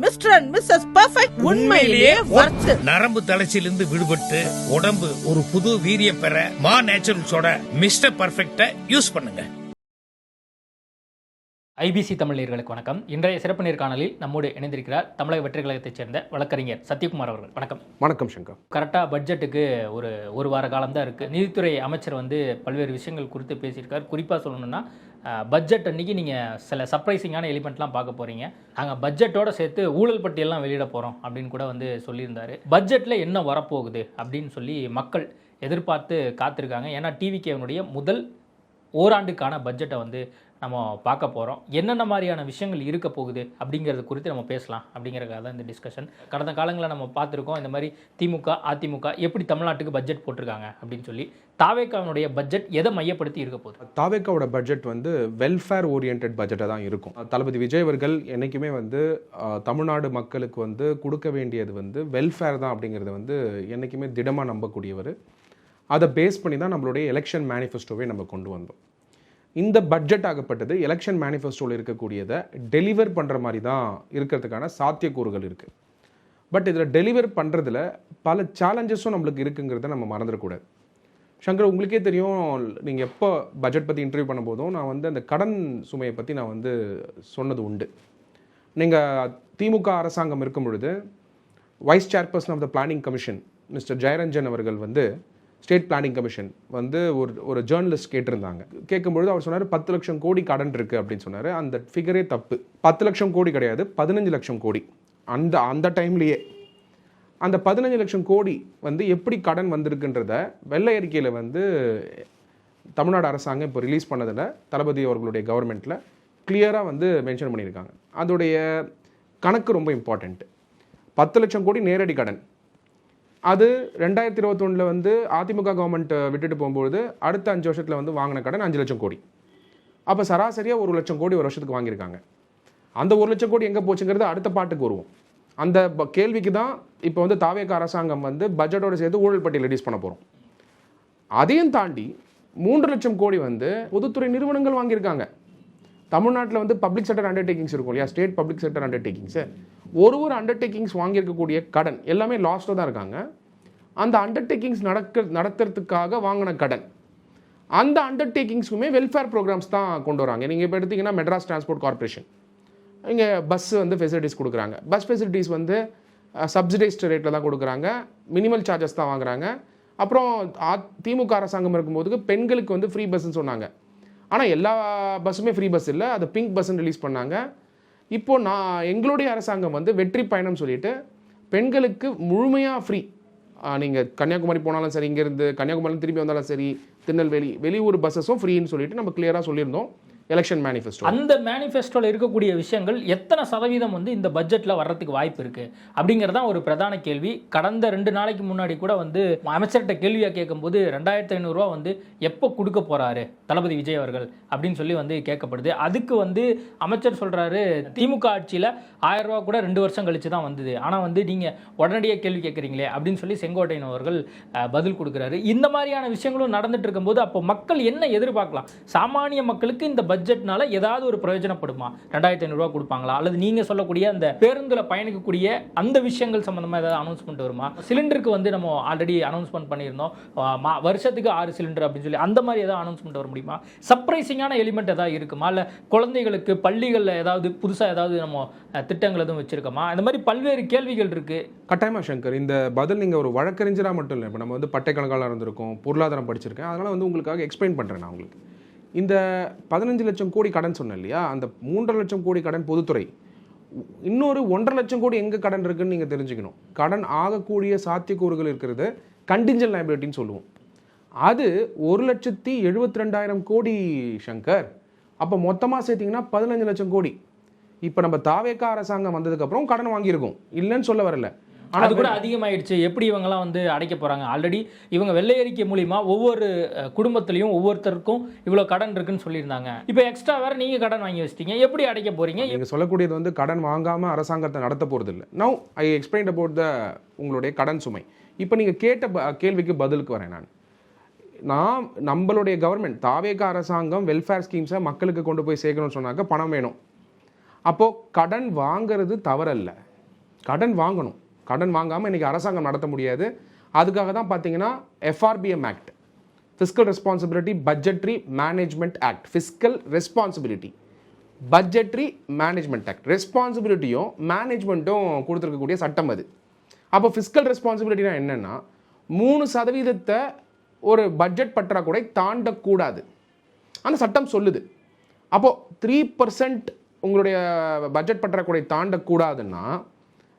Mister and Mrs perfect உண்மையிலேயே worth. நரம்பு தளர்ச்சியிலிருந்து விடுபட்டு உடம்பு ஒரு புது வீரியம் பெற மா நேச்சுரல்ஸோட மிஸ்டர் பெர்ஃபெக்ட்ட யூஸ் பண்ணுங்க. ஐபிசி தமிழர்களுக்கு வணக்கம். இன்றைய சிறப்பு நேர்காணலில் நம்மோடு இணைந்திருக்கிறார் தமிழக வெற்றி கழகத்தைச் சேர்ந்த வழக்கறிஞர் சத்யகுமார் அவர்கள். வணக்கம். வணக்கம் சங்கர். கரெக்டாக பட்ஜெட்டுக்கு ஒரு வார காலம் தான் இருக்குது. நிதித்துறை அமைச்சர் வந்து பல்வேறு விஷயங்கள் குறித்து பேசியிருக்கார். குறிப்பாக சொல்லணும்னா பட்ஜெட் அன்றைக்கி நீங்கள் சில சர்ப்ரைசிங்கான எலிமெண்ட்லாம் பார்க்க போகிறீங்க. நாங்கள் பட்ஜெட்டோடு சேர்த்து ஊழல் பட்டியெல்லாம் வெளியிட போகிறோம் அப்படின்னு கூட வந்து சொல்லியிருந்தார். பட்ஜெட்டில் என்ன வரப்போகுது அப்படின்னு சொல்லி மக்கள் எதிர்பார்த்து காத்திருக்காங்க. ஏன்னா டிவிகேனுடைய முதல் ஓராண்டுக்கான பட்ஜெட்டை வந்து நம்ம பார்க்க போகிறோம். என்னென்ன மாதிரியான விஷயங்கள் இருக்க போகுது அப்படிங்கிறது குறித்து நம்ம பேசலாம் அப்படிங்கிறக்காக தான் இந்த டிஸ்கஷன். கடந்த காலங்களில் நம்ம பார்த்துருக்கோம் இந்த மாதிரி திமுக அதிமுக எப்படி தமிழ்நாட்டுக்கு பட்ஜெட் போட்டிருக்காங்க அப்படின்னு சொல்லி. தாவேக்காவுடைய பட்ஜெட் எதை மையப்படுத்தி இருக்க போகுது? தாவேக்காவோட பட்ஜெட் வந்து வெல்ஃபேர் ஓரியன்ட் பட்ஜெட்டாக தான் இருக்கும். தளபதி விஜய் அவர்கள் என்றைக்குமே வந்து தமிழ்நாடு மக்களுக்கு வந்து கொடுக்க வேண்டியது வந்து வெல்ஃபேர் தான் அப்படிங்கிறது வந்து என்றைக்குமே திடமாக நம்பக்கூடியவர். அதை பேஸ் பண்ணி தான் நம்மளுடைய எலெக்ஷன் மேனிஃபெஸ்டோவே நம்ம கொண்டு வந்தோம். இந்த பட்ஜெட் ஆகப்பட்டது எலெக்ஷன் மேனிஃபெஸ்டோவில் இருக்கக்கூடியதை டெலிவர் பண்ணுற மாதிரி தான் இருக்கிறதுக்கான சாத்தியக்கூறுகள் இருக்குது. பட் இதில் டெலிவர் பண்ணுறதுல பல சேலஞ்சஸும் நம்மளுக்கு இருக்குங்கிறத நம்ம மறந்துடக்கூடாது. சங்கர், உங்களுக்கே தெரியும், நீங்கள் எப்போ பட்ஜெட் பற்றி இன்டர்வியூ பண்ணும்போதும் நான் வந்து அந்த கடன் சுமையை பற்றி நான் வந்து சொன்னது உண்டு. நீங்கள் திமுக அரசாங்கம் இருக்கும் பொழுது vice chairperson of the planning commission mister Jayaranjan அவர்கள் வந்து ஸ்டேட் பிளானிங் கமிஷன் வந்து ஒரு ஜேர்னலிஸ்ட் கேட்டிருந்தாங்க. கேட்கும்பொழுது அவர் சொன்னார் 10 லட்சம் கோடி கடன் இருக்குது அப்படின்னு சொன்னார். அந்த ஃபிகரே தப்பு. 10 லட்சம் கோடி கிடையாது, 15 லட்சம் கோடி. அந்த டைம்லேயே அந்த 15 லட்சம் கோடி வந்து எப்படி கடன் வந்திருக்குன்றத வெள்ளை அறிக்கையில் வந்து தமிழ்நாடு அரசாங்கம் இப்போ ரிலீஸ் பண்ணதில் தளபதி அவர்களுடைய கவர்மெண்ட்டில் கிளியராக வந்து மென்ஷன் பண்ணியிருக்காங்க. அதோடைய கணக்கு ரொம்ப இம்பார்ட்டண்ட்டு. 10 லட்சம் கோடி நேரடி கடன். அது 2021 வந்து அதிமுக கவர்மெண்ட் விட்டுட்டு போகும்போது அடுத்த 5 வருஷத்தில் வந்து வாங்கின கடன் 5 லட்சம் கோடி. அப்போ சராசரியாக 1 லட்சம் கோடி ஒரு வருஷத்துக்கு வாங்கியிருக்காங்க. அந்த 1 லட்சம் கோடி எங்கே போச்சுங்கிறது அடுத்த பாட்டுக்கு வருவோம். அந்த கேள்விக்கு தான் இப்போ வந்து தாவேகா அரசாங்கம் வந்து பட்ஜெட்டோடு சேர்த்து ஊழல் பட்டியல் ரிலீஸ் பண்ண போகிறோம். அதையும் தாண்டி 3 லட்சம் கோடி வந்து பொதுத்துறை நிறுவனங்கள் வாங்கியிருக்காங்க. தமிழ்நாட்டில் வந்து பப்ளிக் செக்டர் அண்டர்டேக்கிங்ஸ் இருக்கும் இல்லையா, ஸ்டேட் பப்ளிக் செக்டர் அண்டர்டேக்கிங்ஸு. ஒரு அண்டர்டேக்கிங்ஸ் வாங்கியிருக்கக்கூடிய கடன் எல்லாமே லாஸ்ட்டில் தான் இருக்காங்க. அந்த அண்டர்டேக்கிங்ஸ் நடத்துறதுக்காக வாங்கின கடன், அந்த அண்டர்டேக்கிங்ஸுமே வெல்ஃபேர் ப்ரோக்ராம்ஸ் தான் கொண்டு வராங்க. நீங்கள் இப்போ எடுத்திங்கன்னா மெட்ராஸ் டிரான்ஸ்போர்ட் கார்பரேஷன் இங்கே பஸ் வந்து ஃபெசிலிட்டிஸ் கொடுக்குறாங்க. பஸ் ஃபெசிலிட்டிஸ் வந்து சப்சிடைஸ்டு ரேட்டில் தான் கொடுக்குறாங்க, மினிமல் சார்ஜஸ் தான் வாங்குறாங்க. அப்புறம் திமுக அரசாங்கம் இருக்கும்போது பெண்களுக்கு வந்து ஃப்ரீ பஸ்ன்னு சொன்னாங்க. ஆனால் எல்லா பஸ்ஸுமே ஃப்ரீ பஸ் இல்லை, அதை பிங்க் பஸ்ஸுன்னு ரிலீஸ் பண்ணாங்க. இப்போது எங்களுடைய அரசாங்கம் வந்து வெற்றி பயணம் சொல்லிட்டு பெண்களுக்கு முழுமையாக ஃப்ரீ. நீங்கள் கன்னியாகுமரி போனாலும் சரி, இங்கேருந்து கன்னியாகுமரியில் திரும்பி வந்தாலும் சரி, திருநெல்வேலி வெளியூர் பஸ்ஸஸும் ஃப்ரீன்னு சொல்லிட்டு நம்ம கிளியராக சொல்லியிருந்தோம் எலெக்ஷன் மேனிஃபெஸ்டோ. அந்த மேனிஃபெஸ்டோவில் இருக்கக்கூடிய விஷயங்கள் எத்தனை சதவீதம் வந்து இந்த பட்ஜெட்டில் வர்றதுக்கு வாய்ப்பு இருக்குது அப்படிங்கிறதான் ஒரு பிரதான கேள்வி. கடந்த 2 நாளைக்கு முன்னாடி கூட வந்து அமைச்சர்கிட்ட கேள்வியாக கேட்கும்போது 2500 ரூபா வந்து எப்போ கொடுக்க போகிறாரு தளபதி விஜய் அவர்கள் அப்படின்னு சொல்லி வந்து கேட்கப்படுது. அதுக்கு வந்து அமைச்சர் சொல்கிறாரு, திமுக ஆட்சியில் 1000 ரூபா கூட 2 வருஷம் கழிச்சு தான் வந்தது, ஆனால் வந்து நீங்கள் உடனடியாக கேள்வி கேட்குறீங்களே அப்படின்னு சொல்லி செங்கோட்டையன் அவர்கள் பதில் கொடுக்குறாரு. இந்த மாதிரியான விஷயங்களும் நடந்துட்டு இருக்கும்போது அப்போ மக்கள் என்ன எதிர்பார்க்கலாம்? சாமானிய மக்களுக்கு இந்த பட்ஜெட்னால ஏதாவது ஒரு பிரயோஜனப்படுமா? 2500 ரூபா கொடுப்பாங்களா? அல்லது நீங்க சொல்லக்கூடிய அந்த பேருந்துல பயணிக்கக்கூடிய அந்த விஷயங்கள் சம்பந்தமா ஏதாவது அனௌன்ஸ்மெண்ட் வருமா? சிலிண்டருக்கு வந்து நம்ம ஆல்ரெடி அனௌன்ஸ்மெண்ட் பண்ணியிருந்தோம், வருஷத்துக்கு 6 சிலிண்டர் அப்படின்னு சொல்லி. அந்த மாதிரி ஏதாவது அனௌன்ஸ்மெண்ட் வர முடியுமா? சர்ப்ரைசிங்கான எலிமெண்ட் ஏதாவது இருக்குமா? இல்லை குழந்தைகளுக்கு பள்ளிகளில் ஏதாவது புதுசாக ஏதாவது நம்ம திட்டங்கள் எதுவும் வச்சிருக்கோமா? அந்த மாதிரி பல்வேறு கேள்விகள் இருக்கு. கட்டாயமா சங்கர், இந்த பதில் நீங்கள் ஒரு வழக்கறிஞராக மட்டும் இல்லை, இப்போ நம்ம வந்து பட்டை கணக்காளர் இருந்திருக்கோம், பொருளாதாரம் படிச்சிருக்கேன், அதனால் வந்து உங்களுக்காக எக்ஸ்பிளைன் பண்ணுறேன். நான் உங்களுக்கு இந்த 15 லட்சம் கோடி கடன் சொன்னேன் இல்லையா, அந்த 3.5 லட்சம் கோடி கடன் பொதுத்துறை, இன்னொரு 1.5 லட்சம் கோடி எங்கே கடன் இருக்குன்னு நீங்கள் தெரிஞ்சுக்கணும். கடன் ஆகக்கூடிய சாத்தியக்கூறுகள் இருக்கிறது கண்டிஞ்சல் லைபிலிட்டின்னு சொல்லுவோம். அது 1,72,000 கோடி சங்கர். அப்போ மொத்தமாக சேர்த்திங்கன்னா 15 லட்சம் கோடி. இப்போ நம்ம தாவேகா அரசாங்கம் வந்ததுக்கப்புறம் கடன் வாங்கியிருக்கோம், இல்லைன்னு சொல்ல வரல. அது கூட அதிகமாயிடுச்சு. எப்படி இவங்கெல்லாம் வந்து அடைக்க போகிறாங்க? ஆல்ரெடி இவங்க வெள்ளை அறிக்கை மூலிமா ஒவ்வொரு குடும்பத்திலையும் ஒவ்வொருத்தருக்கும் இவ்வளோ கடன் இருக்குன்னு சொல்லியிருந்தாங்க. இப்போ எக்ஸ்ட்ரா வேறு நீங்கள் கடன் வாங்கி வச்சிட்டீங்க, எப்படி அடைக்க போகிறீங்க? நீங்கள் சொல்லக்கூடியது வந்து கடன் வாங்காமல் அரசாங்கத்தை நடத்த போகிறது இல்லை. Now I explain about the உங்களுடைய கடன் சுமை. இப்போ நீங்கள் கேட்ட கேள்விக்கு பதிலுக்கு வரேன். நம்மளுடைய கவர்மெண்ட் தாவேகா அரசாங்கம் வெல்ஃபேர் ஸ்கீம்ஸை மக்களுக்கு கொண்டு போய் சேர்க்கணும்னு சொன்னாக்க பணம் வேணும். அப்போது கடன் வாங்கிறது தவறல்ல, கடன் வாங்கணும். கடன் வாங்காமல் இன்றைக்கி அரசாங்கம் நடத்த முடியாது. அதுக்காக தான் பார்த்தீங்கன்னா FRBM act, fiscal responsibility budgetary management act, fiscal responsibility budgetary management act, ரெஸ்பான்சிபிலிட்டியும் மேனேஜ்மெண்ட்டும் கொடுத்துருக்கக்கூடிய சட்டம் அது. அப்போ ஃபிஸ்கல் ரெஸ்பான்சிபிலிட்டினா என்னென்னா 3% ஒரு பட்ஜெட் பற்றாக்குறை தாண்டக்கூடாது, அந்த சட்டம் சொல்லுது. அப்போது 3% உங்களுடைய பட்ஜெட் பற்றாக்குறை தாண்டக்கூடாதுன்னா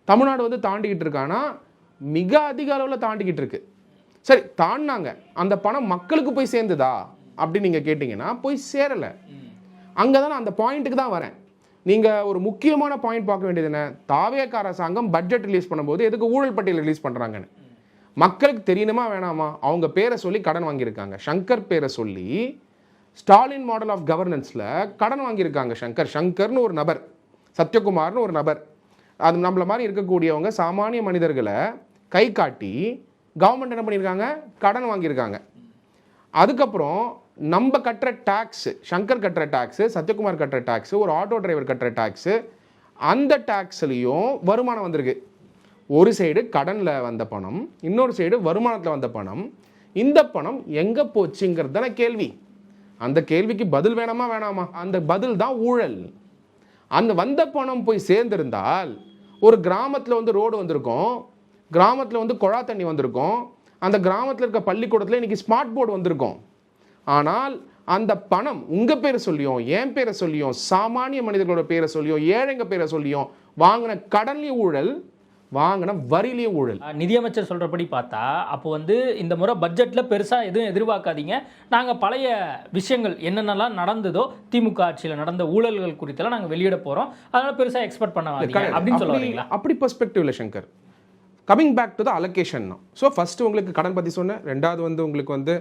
தமிழ்நாடு வந்து தாண்டிக்கிட்டு இருக்கானா, மிக அதிக அளவில் தாண்டிக்கிட்டு இருக்கு. சரி, தாண்டினாங்க, அந்த பணம் மக்களுக்கு போய் சேர்ந்துதா அப்படின்னு நீங்கள் கேட்டிங்கன்னா போய் சேரலை. அங்கே தான் அந்த பாயிண்ட்டுக்கு தான் வரேன். நீங்கள் ஒரு முக்கியமான பாயிண்ட் பார்க்க வேண்டியது என்ன, தாவேக அரசாங்கம் பட்ஜெட் ரிலீஸ் பண்ணும்போது எதுக்கு ஊழல் பட்டியல் ரிலீஸ் பண்ணுறாங்கன்னு மக்களுக்கு தெரியணுமா வேணாமா? அவங்க பேரை சொல்லி கடன் வாங்கியிருக்காங்க. சங்கர் பேரை சொல்லி ஸ்டாலின் மாடல் ஆஃப் கவர்னன்ஸில் கடன் வாங்கியிருக்காங்க. சங்கர்னு ஒரு நபர், சத்யகுமார்னு ஒரு நபர், அது நம்மள மாதிரி இருக்கக்கூடியவங்க சாமானிய மனிதர்களை கை காட்டி கவர்மெண்ட் என்ன பண்ணியிருக்காங்க, கடன் வாங்கியிருக்காங்க. அதுக்கப்புறம் நம்ம கட்டுற டேக்ஸு, சங்கர் கட்டுற டேக்ஸு, சத்யகுமார் கட்டுற டேக்ஸு, ஒரு ஆட்டோ டிரைவர் கட்டுற டேக்ஸு, அந்த டேக்ஸ்லேயும் வருமானம் வந்திருக்கு. ஒரு சைடு கடனில் வந்த பணம், இன்னொரு சைடு வருமானத்தில் வந்த பணம். இந்த பணம் எங்கே போச்சுங்கிறது தானே கேள்வி. அந்த கேள்விக்கு பதில் வேணாமா வேணாமா? அந்த பதில் தான் ஊழல். அந்த வந்த பணம் போய் சேர்ந்திருந்தால் ஒரு கிராமத்தில் வந்து ரோடு வந்திருக்கும், கிராமத்தில் வந்து குழா தண்ணி வந்திருக்கும், அந்த கிராமத்தில் இருக்க பள்ளிக்கூடத்தில் இன்றைக்கி ஸ்மார்ட் போர்டு வந்திருக்கும். ஆனால் அந்த பணம் உங்கள் பேரை சொல்லியும் என் பேரை சொல்லியும் சாமானிய மனிதர்களோட பேரை சொல்லியும் ஏழைங்க பேரை சொல்லியும் வாங்கின கடன்லேயும் ஊழல், வாங்கின வரியிலேயே ஊழல். நிதியமைச்சர் சொல்கிறபடி பார்த்தா அப்போ வந்து இந்த முறை பட்ஜெட்டில் பெருசாக எதுவும் எதிர்பார்க்காதீங்க, நாங்கள் பழைய விஷயங்கள் என்னென்னலாம் நடந்ததோ திமுக ஆட்சியில் நடந்த ஊழல்கள் குறித்தெல்லாம் நாங்கள் வெளியிட போகிறோம், அதனால் பெருசாக எக்ஸ்பெக்ட் பண்ண அப்படின்னு சொல்லுவாங்களா? அப்படி பெர்ஸ்பெக்டிவ்ல Shankar, coming back to the allocation தான். ஸோ ஃபஸ்ட்டு உங்களுக்கு கடன் பற்றி சொன்னேன், ரெண்டாவது வந்து உங்களுக்கு வந்து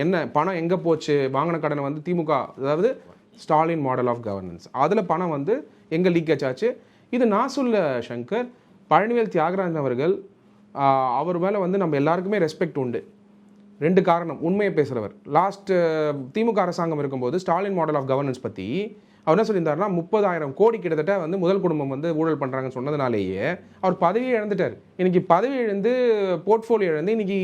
என்ன பணம் எங்கே போச்சு, வாங்கின கடனை வந்து திமுக, அதாவது ஸ்டாலின் மாடல் ஆஃப் கவர்னன்ஸ், அதில் பணம் வந்து எங்கே லீக்கேஜ் ஆச்சு. இது நான் சொல்ல சங்கர், பழனிவேல் தியாகராஜன் அவர்கள், அவர் மேலே வந்து நம்ம எல்லாருக்குமே ரெஸ்பெக்ட் உண்டு. 2 காரணம், உண்மையை பேசுகிறவர். லாஸ்ட் திமுக அரசாங்கம் இருக்கும்போது ஸ்டாலின் மாடல் ஆஃப் கவர்னன்ஸ் பற்றி அவர் என்ன சொல்லியிருந்தாருன்னா 30,000 கோடி கிட்டத்தட்ட வந்து முதல் குடும்பம் வந்து ஊழல் பண்ணுறாங்கன்னு சொன்னதுனாலேயே அவர் பதவியை இழந்துட்டார். இன்றைக்கி பதவி இழந்து போர்ட்ஃபோலியோ இழந்து இன்றைக்கி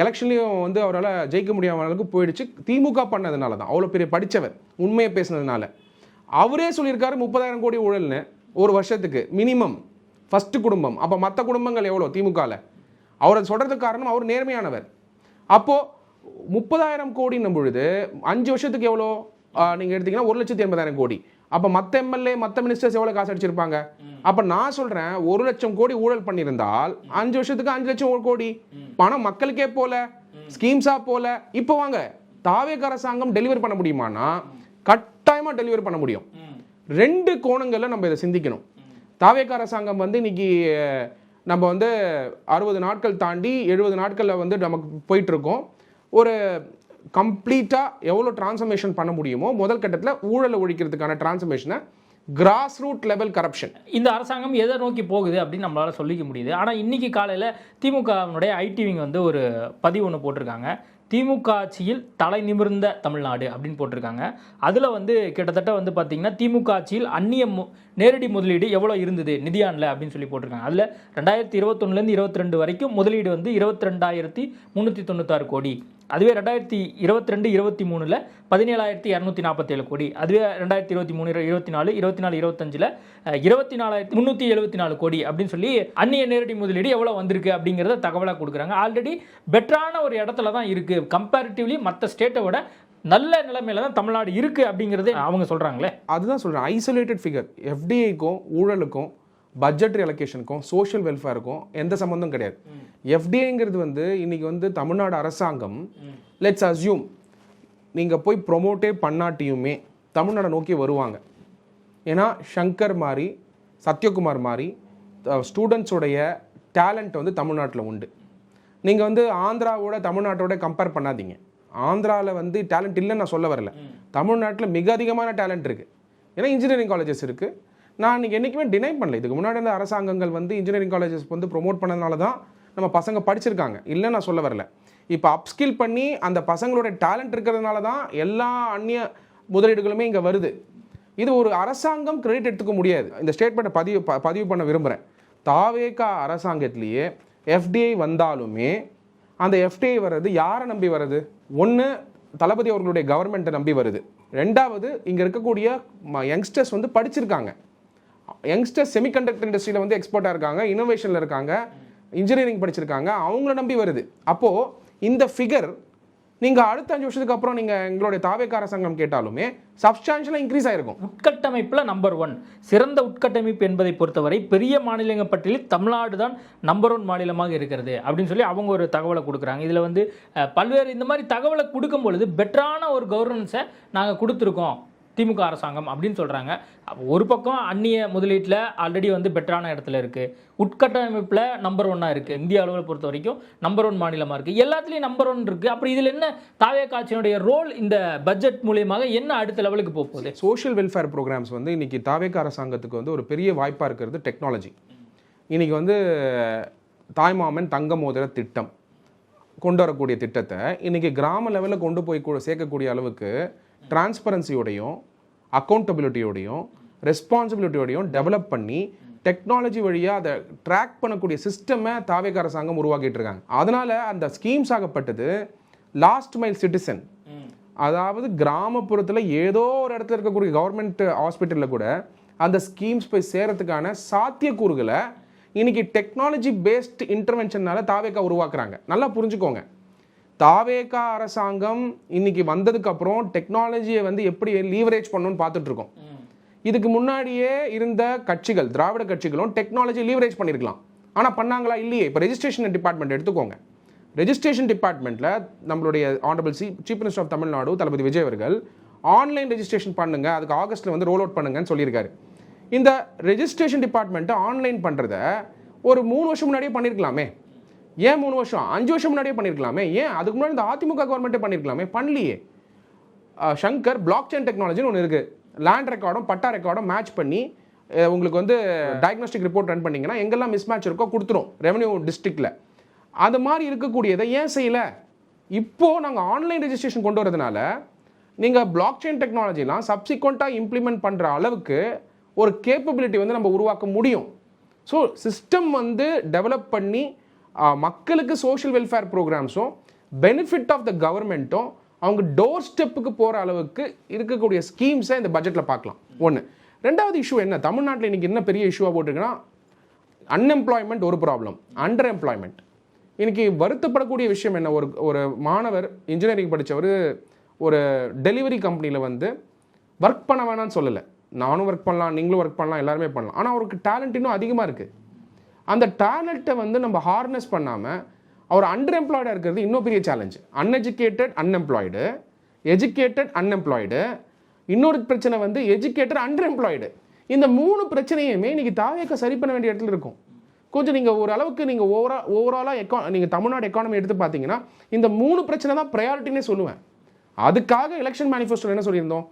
எலெக்ஷன்லேயும் வந்து அவரால் ஜெயிக்க முடியாத அளவுக்கு போயிடுச்சு. திமுக பண்ணதுனால தான், அவ்வளோ பெரிய படித்தவர், உண்மையை பேசுனதுனால. அவரே சொல்லியிருக்காரு 30,000 கோடி ஊழல்னு ஒரு வருஷத்துக்கு மினிமம் ஃபஸ்ட்டு குடும்பம். அப்போ மற்ற குடும்பங்கள் எவ்வளோ திமுகவில்? அவரை சொல்கிறதுக்கு காரணம் அவர் நேர்மையானவர். அப்போது 30,000 கோடின்னும் பொழுது 5 வருஷத்துக்கு எவ்வளோ நீங்கள் எடுத்தீங்கன்னா 1,80,000 கோடி. அப்போ மற்ற எம்எல்ஏ மற்ற மினிஸ்டர்ஸ் எவ்வளோ காசு அடிச்சிருப்பாங்க? அப்போ நான் சொல்கிறேன் 1,00,000 கோடி ஊழல் பண்ணியிருந்தால் 5 வருஷத்துக்கு 5,00,000 கோடி பணம் மக்களுக்கே போல, ஸ்கீம்ஸாக போல. இப்போ வாங்க, தாவேக அரசாங்கம் டெலிவர் பண்ண முடியுமானா கட்டாயமாக டெலிவர் பண்ண முடியும். 2 கோணங்களில் நம்ம இதை சிந்திக்கணும். தாவேக அரசாங்கம் வந்து இன்னைக்கு நம்ம வந்து 60 நாட்கள் தாண்டி 70 நாட்களில் வந்து நமக்கு போயிட்டுருக்கோம். ஒரு கம்ப்ளீட்டாக எவ்வளோ டிரான்ஸ்ஃபர்மேஷன் பண்ண முடியுமோ முதல் கட்டத்தில் ஊழலை ஒழிக்கிறதுக்கான டிரான்ஸ்ஃபர்மேஷனை, கிராஸ் ரூட் லெவல் கரப்ஷன். இந்த அரசாங்கம் எதை நோக்கி போகுது அப்படின்னு நம்மளால் சொல்லிக்க முடியுது. ஆனால் இன்றைக்கி காலையில் திமுகவினுடைய ஐடிவிங் வந்து ஒரு பதிவு ஒன்று போட்டிருக்காங்க, திமுக ஆட்சியில் தலை நிமிர்ந்த தமிழ்நாடு அப்படின்னு போட்டிருக்காங்க. அதில் வந்து கிட்டத்தட்ட வந்து பார்த்திங்கன்னா திமுக ஆட்சியில் அந்நிய நேரடி முதலீடு எவ்வளோ இருந்தது நிதியாண்டில் அப்படின்னு சொல்லி போட்டிருக்காங்க. அதில் 2021லேருந்து 22 வரைக்கும் முதலீடு வந்து 22,396 கோடி. அதுவே 2022-23 17,247 கோடி. அதுவே 2023-24 24-25 24,374 கோடி அப்படின்னு சொல்லி அந்நிய நேரடி முதலீடு எவ்வளோ வந்திருக்கு அப்படிங்கிறத தகவலாக கொடுக்குறாங்க. ஆல்ரெடி பெட்டரான ஒரு இடத்துல தான் இருக்குது, கம்பேரிட்டிவ்லி மற்ற ஸ்டேட்டை விட நல்ல நிலைமையில தான் தமிழ்நாடு இருக்கு அப்படிங்கிறது அவங்க சொல்றாங்களே. அதுதான் சொல்றேன், ஐசோலேட்டட் ஃபிகர். எஃப்டிஐக்கும் ஊழலுக்கும் பட்ஜெட்ரி அலோகேஷனுக்கும் சோஷியல் வெல்ஃபேருக்கும் எந்த சம்மந்தம் கிடையாது. எஃப்டிஐங்கிறது வந்து இன்னைக்கு வந்து தமிழ்நாடு அரசாங்கம், லெட்ஸ் அஸ்யூம் நீங்கள் போய் ப்ரொமோட்டே பண்ணாட்டியுமே தமிழ்நாடை நோக்கி வருவாங்க. ஏன்னா சங்கர் மாதிரி, சத்யகுமார் மாதிரி ஸ்டூடெண்ட்ஸோடைய டேலண்ட் வந்து தமிழ்நாட்டில் உண்டு. நீங்கள் வந்து ஆந்திராவோட தமிழ்நாட்டோட கம்பேர் பண்ணாதீங்க. ஆந்திராவில் வந்து டேலண்ட் இல்லைன்னு நான் சொல்ல வரல, தமிழ்நாட்டில் மிக அதிகமான டேலண்ட் இருக்குது. ஏன்னா இன்ஜினியரிங் காலேஜஸ் இருக்குது. நான் இன்றைக்கி என்றைக்குமே டினை பண்ணல. இதுக்கு முன்னாடி இருந்த அரசாங்கங்கள் வந்து இன்ஜினியரிங் காலேஜஸ் வந்து ப்ரொமோட் பண்ணதுனால தான் நம்ம பசங்க படிச்சிருக்காங்க, இல்லை நான் சொல்ல வரல. இப்போ அப்ஸ்கில் பண்ணி அந்த பசங்களோட டேலண்ட் இருக்கிறதுனால தான் எல்லா அந்நிய முதலீடுகளுமே இங்கே வருது. இது ஒரு அரசாங்கம் கிரெடிட் எடுத்துக்க முடியாது. இந்த ஸ்டேட்மெண்ட்டை பதிவு பண்ண விரும்புகிறேன். தாவேகா அரசாங்கத்திலேயே எஃப்டிஐ வந்தாலுமே அந்த எஃப்டிஐ வர்றது யாரை நம்பி வருது? ஒன்று தளபதி அவர்களுடைய கவர்மெண்ட்டை நம்பி வருது. ரெண்டாவது இங்கே இருக்கக்கூடிய யங்ஸ்டர்ஸ் வந்து படிச்சிருக்காங்க. யங்ஸ்டர்ஸ் செமிகண்டக்டர் இண்டஸ்ட்ரியில் வந்து எக்ஸ்பர்ட்டாக இருக்காங்க, இன்னோவேஷனில் இருக்காங்க, இன்ஜினியரிங் படிச்சிருக்காங்க, அவங்கள நம்பி வருது. அப்போது இந்த ஃபிகர் நீங்கள் அடுத்த 5 வருஷத்துக்கு அப்புறம் நீங்கள் எங்களுடைய தாவேகா அரசாங்கம் கேட்டாலுமே சப்ஸ்டான்ஷியலாக இன்க்ரீஸ் ஆகிருக்கும். உட்கட்டமைப்பில் நம்பர் 1 சிறந்த உட்கட்டமைப்பு என்பதை பொறுத்தவரை பெரிய மாநிலங்கள் பட்டியலில் தமிழ்நாடு தான் நம்பர் 1 மாநிலமாக இருக்கிறது அப்படின்னு சொல்லி அவங்க ஒரு தகவலை கொடுக்குறாங்க. இதில் வந்து பல்வேறு இந்த மாதிரி தகவலை கொடுக்கும் பொழுது பெட்டரான ஒரு கவர்னன்ஸை நாங்கள் கொடுத்துருக்கோம் திமுக அரசாங்கம் அப்படின்னு சொல்கிறாங்க. ஒரு பக்கம் அந்நிய முதலீட்டில் ஆல்ரெடி வந்து பெட்டரான இடத்துல இருக்குது, உட்கட்டமைப்பில் நம்பர் 1 இருக்குது, இந்திய அளவில் பொறுத்த வரைக்கும் நம்பர் 1 மாநிலமாக இருக்குது, எல்லாத்துலேயும் நம்பர் 1 இருக்குது. அப்புறம் இதில் என்ன தாவேகா ஆட்சியினுடைய ரோல் இந்த பட்ஜெட் மூலியமாக என்ன அடுத்த லெவலுக்கு போகுது? சோஷியல் வெல்ஃபேர் ப்ரோக்ராம்ஸ் வந்து இன்றைக்கி தாவேகா அரசாங்கத்துக்கு வந்து ஒரு பெரிய வாய்ப்பாக இருக்கிறது டெக்னாலஜி. இன்றைக்கி வந்து தாய்மாமன் தங்க மோதிர திட்டம் கொண்டு வரக்கூடிய திட்டத்தை இன்றைக்கி கிராம லெவலில் கொண்டு போய் சேர்க்கக்கூடிய அளவுக்கு டிரான்ஸ்பரன்சியோடையும் அக்கௌண்டபிலிட்டியோடையும் ரெஸ்பான்சிபிலிட்டியோடையும் டெவலப் பண்ணி டெக்னாலஜி வழியாக அதை ட்ராக் பண்ணக்கூடிய சிஸ்டமை தாவேகா அரசாங்கம் உருவாக்கிட்டு இருக்காங்க. அதனால் அந்த ஸ்கீம்ஸ் ஆகப்பட்டது லாஸ்ட் மைல் சிட்டிசன், அதாவது கிராமப்புறத்தில் ஏதோ ஒரு இடத்துல இருக்கக்கூடிய கவர்மெண்ட் ஹாஸ்பிட்டலில் கூட அந்த ஸ்கீம்ஸ் போய் சேரத்துக்கான சாத்தியக்கூறுகளை இன்னைக்கு டெக்னாலஜி பேஸ்ட் இன்டர்வென்ஷனால தாவேகா உருவாக்குறாங்க. நல்லா புரிஞ்சுக்கோங்க, தாவேகா அரசாங்கம் இன்னைக்கு வந்ததுக்கு அப்புறம் டெக்னாலஜியை வந்து எப்படி லீவரேஜ் பண்ணணும்னு பார்த்துட்டு இருக்கோம். இதுக்கு முன்னாடியே இருந்த கட்சிகள், திராவிட கட்சிகளும் டெக்னாலஜி லீவரேஜ் பண்ணியிருக்கலாம், ஆனால் பண்ணாங்களா? இல்லையே. இப்போ ரெஜிஸ்ட்ரேஷன் டிபார்ட்மெண்ட் எடுத்துக்கோங்க. ரெஜிஸ்ட்ரேஷன் டிபார்ட்மெண்ட்டில் நம்மளுடைய honourable chief minister of Tamil Nadu Thalapathy Vijay அவர்கள் ஆன்லைன் ரெஜிஸ்ட்ரேஷன் பண்ணுங்க, அதுக்கு ஆகஸ்ட்டில் வந்து ரோல் அவுட் பண்ணுங்கன்னு சொல்லியிருக்காரு. இந்த ரெஜிஸ்ட்ரேஷன் டிபார்ட்மெண்ட்டை ஆன்லைன் பண்ணுறத ஒரு 3 வருஷம் முன்னாடியே பண்ணியிருக்கலாமே. ஏன் 3 வருஷம், 5 வருஷம் முன்னாடியே பண்ணியிருக்கலாமே. ஏன் அதுக்கு முன்னாடி இந்த அதிமுக கவர்மெண்ட்டே பண்ணியிருக்கலாமே, பண்ணலையே. ஷங்கர் பிளாக் செயின் டெக்னாலஜின்னு ஒன்று இருக்குது. லேண்ட் ரெக்கார்டும் பட்டா ரெக்கார்டும் மேட்ச் பண்ணி உங்களுக்கு வந்து டயக்னோஸ்டிக் ரிப்போர்ட் ரன் பண்ணிங்கன்னா எங்கெல்லாம் மிஸ் மேட்ச் இருக்கோ கொடுத்துரும் ரெவன்யூ டிஸ்ட்ரிக்டில். அது மாதிரி இருக்கக்கூடியதை ஏன் செய்யலை? இப்போது நாங்கள் ஆன்லைன் ரெஜிஸ்ட்ரேஷன் கொண்டு வரதுனால நீங்கள் பிளாக் செயின் டெக்னாலஜிலாம் சப்சிக்வெண்ட்டாக இம்ப்ளிமெண்ட் பண்ணுற அளவுக்கு ஒரு கேப்பபிலிட்டி வந்து நம்ம உருவாக்க முடியும். ஸோ சிஸ்டம் வந்து டெவலப் பண்ணி மக்களுக்கு சோஷியல் வெல்ஃபேர் ப்ரோக்ராம்ஸும் பெனிஃபிட் ஆஃப் த கவர்மெண்ட்டும் அவங்க டோர் ஸ்டெப்புக்கு போகிற அளவுக்கு இருக்கக்கூடிய ஸ்கீம்ஸை இந்த பட்ஜெட்டில் பார்க்கலாம். ஒன்று. ரெண்டாவது இஷ்யூ என்ன, தமிழ்நாட்டில் இன்றைக்கி என்ன பெரிய இஷ்யூவாக போட்டிருக்குன்னா அன்எம்ப்ளாய்மெண்ட் ஒரு ப்ராப்ளம், அண்டர் எம்ப்ளாய்மெண்ட். இன்றைக்கி வருத்தப்படக்கூடிய விஷயம் என்ன, ஒரு மாணவர் இன்ஜினியரிங் படித்தவர் ஒரு டெலிவரி கம்பெனியில் வந்து ஒர்க் பண்ண வேணான்னு சொல்லலை, நானும் ஒர்க் பண்ணலாம், நீங்களும் ஒர்க் பண்ணலாம், எல்லாருமே பண்ணலாம். ஆனால் அவருக்கு டேலண்ட் இன்னும் அதிகமாக இருக்குது. அந்த டேலண்ட்டை வந்து நம்ம ஹார்னஸ் பண்ணாமல் அவர் அண்டர் எம்ப்ளாய்டாக இருக்கிறது இன்னும் பெரிய challenge. Uneducated unemployed, educated unemployed, இன்னொரு பிரச்சனை வந்து எஜுகேட்டட் அண்டர் எம்ப்ளாய்டு. இந்த 3 பிரச்சனையுமே இன்றைக்கி தாவேகா சரி பண்ண வேண்டிய இடத்துல இருக்கும். கொஞ்சம் நீங்கள் ஒரு அளவுக்கு நீங்கள் ஓவராலாக நீங்கள் தமிழ்நாடு எக்கானமி எடுத்து பார்த்தீங்கன்னா இந்த 3 பிரச்சனை தான் ப்ரையாரிட்டினே சொல்லுவேன். அதுக்காக எலெக்ஷன் மேனிஃபெஸ்டோவில் என்ன சொல்லியிருந்தோம்,